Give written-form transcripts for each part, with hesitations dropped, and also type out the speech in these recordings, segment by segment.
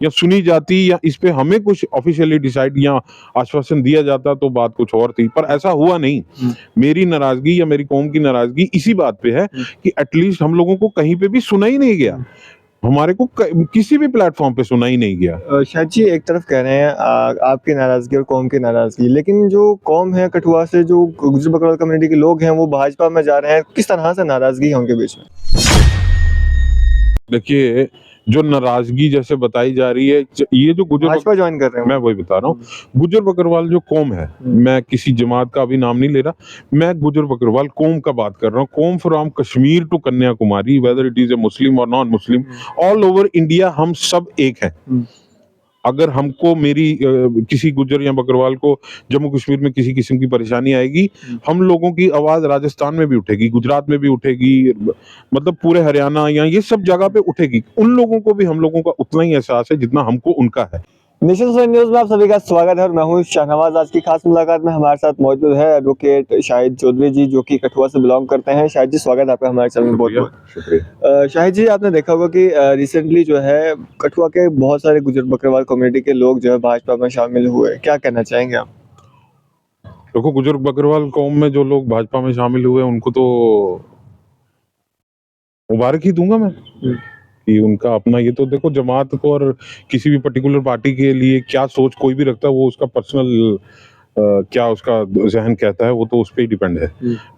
या सुनी जाती या इस पे हमें कुछ ऑफिशियली डिसाइड या आश्वासन दिया जाता तो बात कुछ और थी, पर ऐसा हुआ नहीं। मेरी नाराजगी या मेरी कौम की नाराजगी इसी बात पे है कि एटलीस्ट हम लोगों को कहीं पे भी सुना ही नहीं गया, हमारे को किसी भी प्लेटफॉर्म पे सुना ही नहीं गया। शायद जी एक तरफ कह रहे हैं आपकी नाराजगी और कौम की नाराजगी, लेकिन जो कौम है कठुआ से, जो गुजर बकरवाल कम्युनिटी के लोग हैं, वो भाजपा में जा रहे हैं, किस तरह से नाराजगी है उनके बीच में? देखिए, जो नाराजगी जैसे बताई जा रही है, ये जो भाजपा ज्वाइन कर रहे हैं मैं वही बता रहा हूँ, गुजर बकरवाल जो कौम है, मैं किसी जमात का भी नाम नहीं ले रहा, मैं गुजर बकरवाल कौम का बात कर रहा हूँ। कौम from Kashmir to Kanyakumari, whether it is a Muslim और non Muslim, all over India हम सब एक हैं। अगर हमको किसी गुजर या बकरवाल को जम्मू कश्मीर में किसी किस्म की परेशानी आएगी, हम लोगों की आवाज राजस्थान में भी उठेगी, गुजरात में भी उठेगी, मतलब पूरे हरियाणा या ये सब जगह पे उठेगी। उन लोगों को भी हम लोगों का उतना ही एहसास है जितना हमको उनका है। नेशन सुपर न्यूज में आप सभी का स्वागत है और मैं हूं शाहनवाज। आज की खास मुलाकात में हमारे साथ मौजूद है एडवोकेट शाहिद चौधरी जी, जो कि कठुआ से बिलोंग करते हैं। शाहिद जी, स्वागत है आपका हमारे चैनल में। बहुत बहुत शुक्रिया। शाहिद जी, आपने देखा होगा कि रिसेंटली जो है कठुआ के बहुत सारे गुजर बकरवाल कम्युनिटी के लोग जो है भाजपा में शामिल हुए, क्या कहना चाहेंगे आप? देखो, गुजर बकरवाल कौम में जो लोग भाजपा में शामिल हुए उनको तो मुबारक ही दूंगा मैं कि उनका अपना, ये तो देखो जमात को और किसी भी पर्टिकुलर पार्टी के लिए क्या सोच कोई भी रखता है, वो उसका पर्सनल क्या उसका जहन कहता है, वो तो उस पर ही डिपेंड है।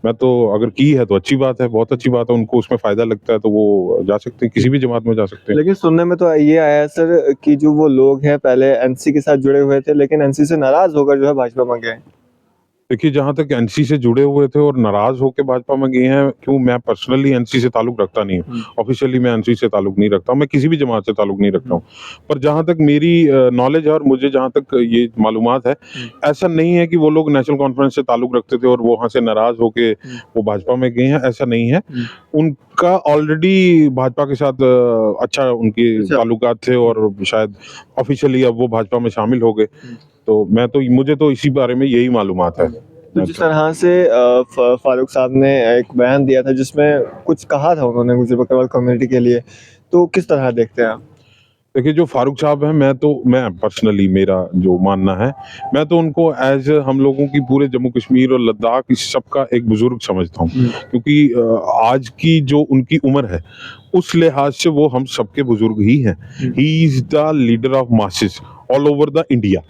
मैं तो अगर की है तो अच्छी बात है, बहुत अच्छी बात है, उनको उसमें फायदा लगता है तो वो जा सकते हैं, किसी भी जमात में जा सकते हैं। लेकिन सुनने में तो ये आया है सर कि जो वो लोग हैं पहले एनसी के साथ जुड़े हुए थे, लेकिन एनसी से नाराज होकर जो है भाजपा में गए। देखिए, जहां तक एनसी से जुड़े हुए थे और नाराज होकर भाजपा में गए हैं, क्यों, मैं पर्सनली एनसी से ताल्लुक रखता नहीं हूँ, ऑफिशियली मैं एनसी से ताल्लुक नहीं रखता हूँ, मैं किसी भी जमात से ताल्लुक नहीं रखता हूँ। पर जहां तक मेरी नॉलेज है और मुझे जहां तक ये मालूमात है, ऐसा नहीं है कि वो लोग नेशनल कॉन्फ्रेंस से ताल्लुक रखते थे और वो वहां से नाराज होके वो भाजपा में गए हैं, ऐसा नहीं है। उनका ऑलरेडी भाजपा के साथ अच्छा उनके ताल्लुकात थे और शायद ऑफिशियली अब वो भाजपा में शामिल हो गए। तो मुझे तो इसी बारे में यही मालूमात है। तो जिस तरह से फारूक साहब ने एक बयान दिया था जिसमें कुछ कहा था उन्होंने गुजर बकरवाल कम्युनिटी के लिए, तो किस तरह देखते हैं आप? देखिए, जो फारूक साहब हैं, मैं पर्सनली, मेरा जो मानना है, मैं तो उनको एज हम लोगों की पूरे जम्मू कश्मीर और लद्दाख इस सब का एक बुजुर्ग समझता हूँ, क्योंकि आज की जो उनकी उम्र है उस लिहाज से वो हम सबके बुजुर्ग ही हैं। He is the leader of masses all over the India.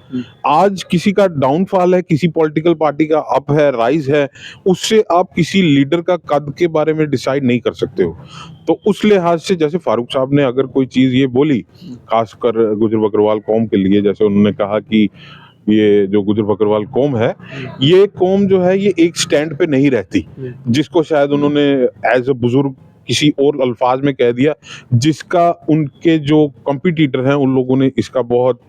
आज किसी का डाउनफॉल है, किसी पॉलिटिकल पार्टी का अप है, राइज है, उससे आप किसी लीडर का कद के बारे में डिसाइड नहीं कर सकते हो। तो उस लिहाज से जैसे फारूक साहब ने अगर कोई चीज ये बोली, खासकर गुजर बकरवाल कौम के लिए, जैसे उन्होंने कहा कि ये जो गुजर बकरवाल कौम है, ये कौम जो है ये एक स्टैंड पे नहीं रहती, जिसको शायद उन्होंने एज अ बुजुर्ग किसी और अल्फाज में कह दिया, जिसका उनके जो कॉम्पिटिटर हैं उन लोगों ने इसका बहुत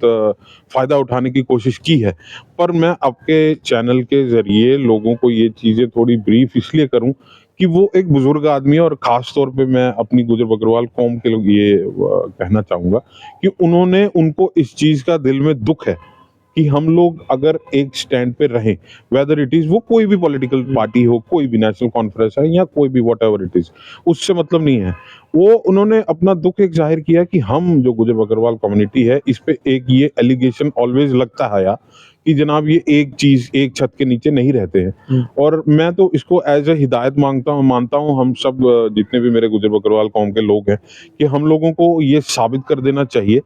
फायदा उठाने की कोशिश की है। पर मैं आपके चैनल के जरिए लोगों को ये चीजें थोड़ी ब्रीफ इसलिए करूं कि वो एक बुजुर्ग आदमी है, और खास तौर पे मैं अपनी गुजर बकरवाल कौम के लोग ये कहना चाहूंगा कि उनको इस चीज का दिल में दुख है कि हम लोग अगर एक स्टैंड पे रहें, वेदर इट इज वो कोई भी पॉलिटिकल पार्टी हो, कोई भी नेशनल कॉन्फ्रेंस है या कोई भी वॉट एवर इट इज, उससे मतलब नहीं है। वो उन्होंने अपना दुख एक जाहिर किया कि हम जो गुजर बकरवाल कम्युनिटी है, इस पे एक ये एलिगेशन ऑलवेज लगता है कि जनाब ये एक चीज, एक छत के नीचे नहीं रहते हैं। और मैं तो इसको एज ए हिदायत मानता हूँ हम सब जितने भी मेरे गुजर बकरवाल कौम के लोग हैं, कि हम लोगों को ये साबित कर देना चाहिए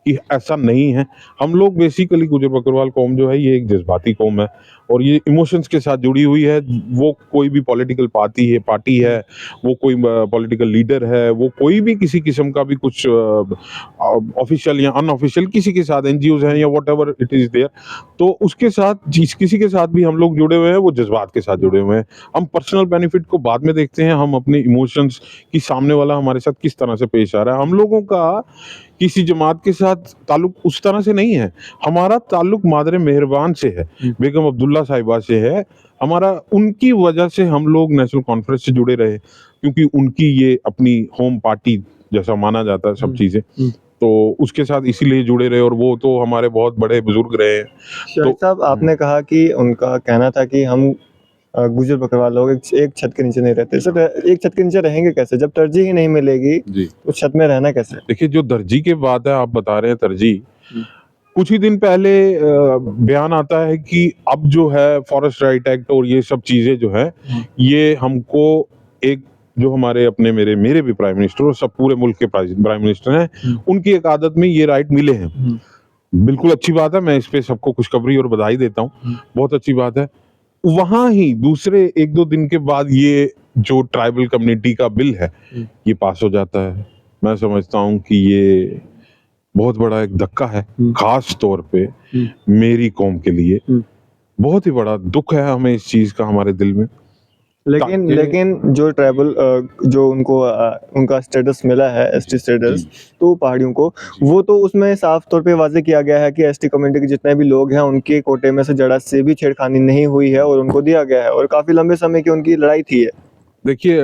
कि ऐसा नहीं है। हम लोग बेसिकली गुजर बकरवाल कौम जो है ये एक जज्बाती कौम है और ये इमोशंस के साथ जुड़ी हुई है। वो कोई भी पॉलिटिकल पार्टी है, वो कोई पॉलिटिकल लीडर है, वो कोई भी किसी किस्म का भी कुछ ऑफिशियल या अनऑफिशियल किसी के साथ एनजीओज हैं या whatever it is there, तो उसके साथ जिस किसी के साथ भी हम लोग जुड़े हुए हैं वो जज्बात के साथ जुड़े हुए हैं। हम पर्सनल बेनिफिट को बाद में देखते हैं, हम अपने इमोशंस की सामने वाला हमारे साथ किस तरह से पेश आ रहा है। हम लोगों का किसी जमात के साथ ताल्लुक उस तरह से नहीं है। हमारा ताल्लुक मादरे मेहरबान से है, बेगम अब्दुल्ला साहिबा से है। हमारा उनकी वजह से हम लोग नेशनल कॉन्फ्रेंस से जुड़े रहे, क्योंकि उनकी ये अपनी होम पार्टी जैसा माना जाता है सब चीजें, तो उसके साथ इसीलिए जुड़े रहे और वो तो हमारे बहुत बड़े बुजुर्ग रहे हैं। शाहिद साहब, आपने कहा कि उनका कहना था कि हम गुजर बकरवाल लोग एक छत के नीचे नहीं रहते। सर एक छत के नीचे रहेंगे कैसे जब तरजीह ही नहीं मिलेगी, जी तो छत में रहना कैसे? देखिए, जो दर्जी की बात है, आप बता रहे हैं तरजीह, कुछ ही दिन पहले बयान आता है कि अब जो है फॉरेस्ट राइट एक्ट और ये सब चीजें जो है, ये हमको एक जो हमारे अपने मेरे भी प्राइम मिनिस्टर और सब पूरे मुल्क के प्राइम मिनिस्टर हैं, उनकी एक आदत में ये राइट मिले हैं। बिल्कुल अच्छी बात है, मैं इस पे सबको खुशखबरी और बधाई देता हूँ, बहुत अच्छी बात है। वहां ही दूसरे 1-2 दिन के बाद ये जो ट्राइबल कम्युनिटी का बिल है, ये पास हो जाता है। मैं समझता हूँ कि ये बहुत बड़ा एक धक्का है, खास तौर पे मेरी कौम के लिए बहुत ही बड़ा दुख है हमें इस चीज का हमारे दिल में। लेकिन जो ट्राइबल जो उनको उनका स्टेटस मिला है, एसटी स्टेटस, तो पहाड़ियों को, वो तो उसमें साफ तौर पे वाज़ेह किया गया है कि एसटी कम्युनिटी के जितने भी लोग हैं उनके कोटे में से जरा से भी छेड़खानी नहीं हुई है और उनको दिया गया है, और काफी लंबे समय की उनकी लड़ाई थी है। देखिए,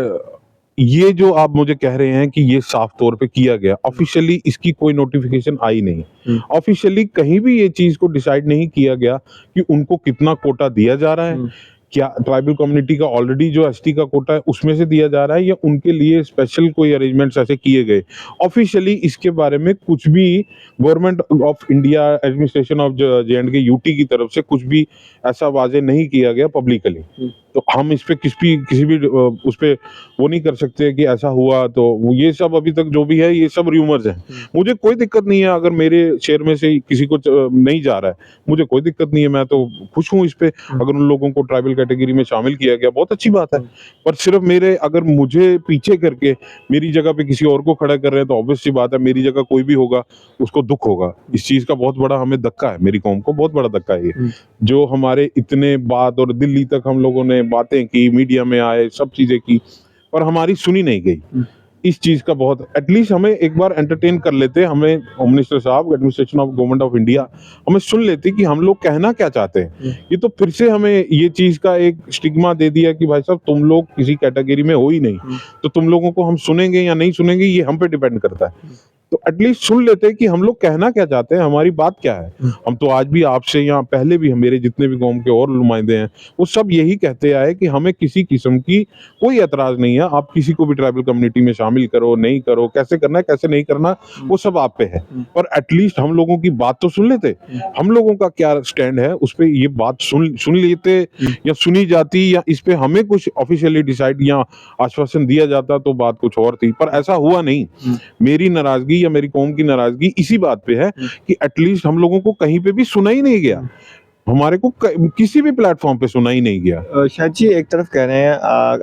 ये जो आप मुझे कह रहे हैं कि ये साफ तौर पे किया गया, ऑफिशियली इसकी कोई नोटिफिकेशन आई नहीं, ऑफिशियली कहीं भी ये चीज को डिसाइड नहीं किया गया कि उनको कितना कोटा दिया जा रहा है, क्या ट्राइबल कम्युनिटी का ऑलरेडी जो एसटी का कोटा है उसमें से दिया जा रहा है, या उनके लिए स्पेशल कोई अरेंजमेंट्स ऐसे किए गए। ऑफिशियली इसके बारे में कुछ भी government of India, administration of J&K UT की तरफ से कुछ भी ऐसा वाजे नहीं किया गया पब्लिकली। तो हम इस पे किसी भी उस पे वो नहीं कर सकते कि ऐसा हुआ, तो ये सब अभी तक जो भी है ये सब रूमर्स हैं। मुझे कोई दिक्कत नहीं है अगर मेरे शहर में से किसी को नहीं जा रहा है, मुझे कोई दिक्कत नहीं है, मैं तो खुश हूँ इस पे। अगर उन लोगों को ट्राइबल कैटेगरी में शामिल किया गया, बहुत अच्छी बात है। पर सिर्फ अगर मुझे पीछे करके मेरी जगह पे किसी और को खड़ा कर रहे हैं, तो ऑब्वियस सी बात है मेरी जगह कोई भी होगा उसको दुख होगा। इस चीज का बहुत बड़ा हमें धक्का है, मेरी कौम को बहुत बड़ा धक्का है ये, जो हमारे इतने बात और दिल्ली तक हम लोगों ने बातें की, मीडिया में आए, सब चीजें की, पर हमारी सुनी नहीं गई। इस चीज का बहुत, एटलीस्ट हमें एक बार एंटरटेन कर लेते, हमें होम मिनिस्टर साहब, administration of government of India हमें सुन लेते कि हम लोग कहना क्या चाहते हैं। ये तो फिर से हमें ये चीज का एक स्टिग्मा दे दिया कि भाई साहब तुम लोग किसी कैटेगरी में हो ही नहीं, तो तुम लोगों को हम सुनेंगे या नहीं सुनेंगे ये हम पे डिपेंड करता है। तो एटलीस्ट सुन लेते कि हम लोग कहना क्या चाहते हैं, हमारी बात क्या है। हम तो आज भी आपसे, या पहले भी मेरे जितने भी कौम के और नुमाइंदे हैं वो सब यही कहते आए कि हमें किसी किस्म की कोई एतराज नहीं है, आप किसी को भी ट्राइबल कम्युनिटी में शामिल करो, नहीं करो, कैसे करना है कैसे नहीं करना वो सब आप पे है, पर एटलीस्ट हम लोगों की बात तो सुन लेते। हम लोगों का क्या स्टैंड है उस पे ये बात सुन लेते, या सुनी जाती, या इस पे हमें कुछ ऑफिशियली डिसाइड या आश्वासन दिया जाता तो बात कुछ और थी, पर ऐसा हुआ नहीं। मेरी नाराजगी या मेरी कौम की नाराजगी इसी बात पे है कि एटलीस्ट हम लोगों को कहीं पे भी सुना ही नहीं गया, हमारे को किसी भी प्लेटफॉर्म पे सुना ही नहीं गया। शायद जी एक तरफ कह रहे हैं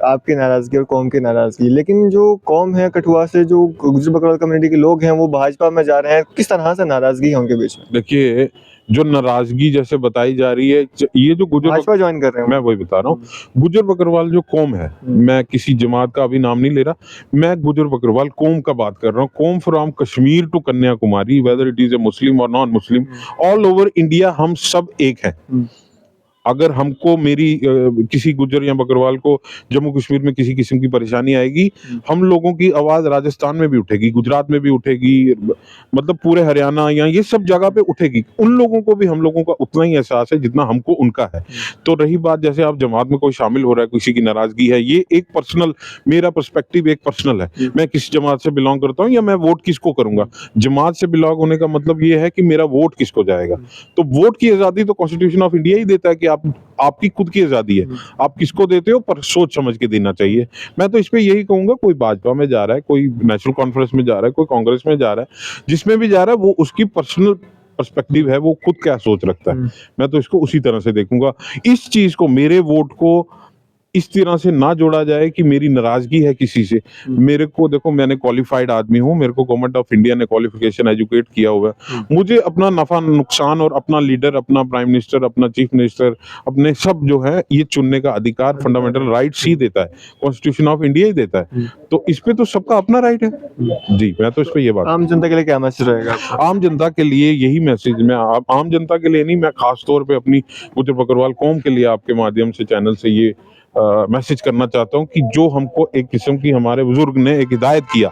आपकी नाराजगी और कौम की नाराजगी, लेकिन जो कौम है कठुआ से, जो गुजर बकरवाल कम्युनिटी के लोग हैं वो भाजपा में जा रहे हैं, किस तरह से नाराजगी है उनके बीच में? देखिए, जो नाराजगी जैसे बताई जा रही है, ये जो भाजपा ज्वाइन कर रहे हैं, मैं वही बता रहा हूँ, गुजर बकरवाल जो कौम है, मैं किसी जमात का अभी नाम नहीं ले रहा, मैं गुजर बकरवाल कौम का बात कर रहा हूँ। कौम from Kashmir to Kanyakumari, whether it is a Muslim और non Muslim, all over India हम सब एक हैं। अगर हमको किसी गुज्जर या बकरवाल को जम्मू कश्मीर में किसी किस्म की परेशानी आएगी, हम लोगों की आवाज राजस्थान में भी उठेगी, गुजरात में भी उठेगी, मतलब पूरे हरियाणा या ये सब जगह पे उठेगी। उन लोगों को भी हम लोगों का उतना ही एहसास है जितना हमको उनका है। तो रही बात, जैसे आप जमात में कोई शामिल हो रहा है, किसी की नाराजगी है, ये एक पर्सनल, मेरा पर्सपेक्टिव एक पर्सनल है, मैं किस जमात से बिलोंग करता हूँ या मैं वोट किसको करूंगा। जमात से बिलोंग होने का मतलब ये है कि मेरा वोट किसको जाएगा। तो वोट की आजादी तो कॉन्स्टिट्यूशन ऑफ इंडिया ही देता है कि आपकी खुद की आजादी है, आप किसको देते हो, पर सोच समझ के देना चाहिए। मैं तो इस पे यही कहूंगा, कोई भाजपा में जा रहा है, कोई नेशनल कॉन्फ्रेंस में जा रहा है, कोई कांग्रेस में जा रहा है, जिसमें भी जा रहा है वो उसकी पर्सनल पर्सपेक्टिव है, वो खुद क्या सोच रखता है, मैं तो इसको उसी तरह से देखूंगा। इस चीज को, मेरे वोट को इस तरह से ना जोड़ा जाए कि मेरी नाराजगी है किसी से। मेरे को देखो, मैंने क्वालिफाइड आदमी हूँ, मेरे को गवर्नमेंट ऑफ इंडिया ने क्वालिफिकेशन एजुकेट किया हुआ है, मुझे अपना नफा नुकसान और अपना लीडर, अपना प्राइम मिनिस्टर, अपना चीफ मिनिस्टर, अपने सब जो है ये चुनने का अधिकार फंडामेंटल राइट्स ही देता है, कॉन्स्टिट्यूशन ऑफ इंडिया ही देता है। तो इस पे तो सबका अपना राइट है जी। मैं तो इस पे ये बात, आम जनता के लिए क्या मैसेज रहेगा? आम जनता के लिए यही मैसेज, मैं आम जनता के लिए नहीं, मैं खास तौर पे अपनी गुजर बकरवाल कौम के लिए आपके माध्यम से, चैनल से ये मैसेज करना चाहता हूँ कि जो हमको एक किस्म की हमारे बुजुर्ग ने एक हिदायत किया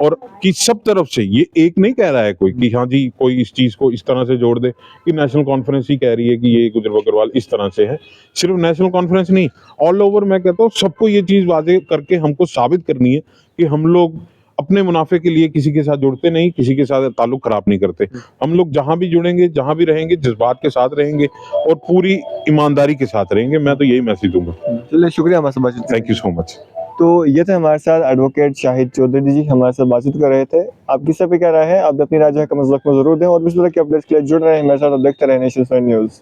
और कि सब तरफ से, ये एक नहीं कह रहा है कोई कि हाँ जी कोई इस चीज को इस तरह से जोड़ दे कि नेशनल कॉन्फ्रेंस ही कह रही है कि ये गुजर बकरवाल इस तरह से है। सिर्फ नेशनल कॉन्फ्रेंस नहीं, ऑल ओवर मैं कहता हूँ सबको ये चीज वादे करके हमको साबित करनी है कि हम लोग अपने मुनाफे के लिए किसी के साथ जुड़ते नहीं, किसी के साथ ताल्लुक खराब नहीं करते। हम लोग जहां भी जुड़ेंगे, जहां भी रहेंगे, जज्बात के साथ रहेंगे और पूरी ईमानदारी के साथ रहेंगे। मैं तो यही मैसेज दूंगा। चलिए, शुक्रिया हमारे साथ बातचीत करने थैंक यू सो मच। तो ये थे हमारे साथ एडवोकेट शाहिद चौधरी जी, हमारे साथ बातचीत कर रहे थे। आपकी सब क्या राय है, आप अपनी राय जो है कमेंट बॉक्स में जरूर दें और इस तरह के अपडेट्स के लिए जुड़ रहे हैं हमारे साथ। अब देखते रहे नेशन न्यूज़।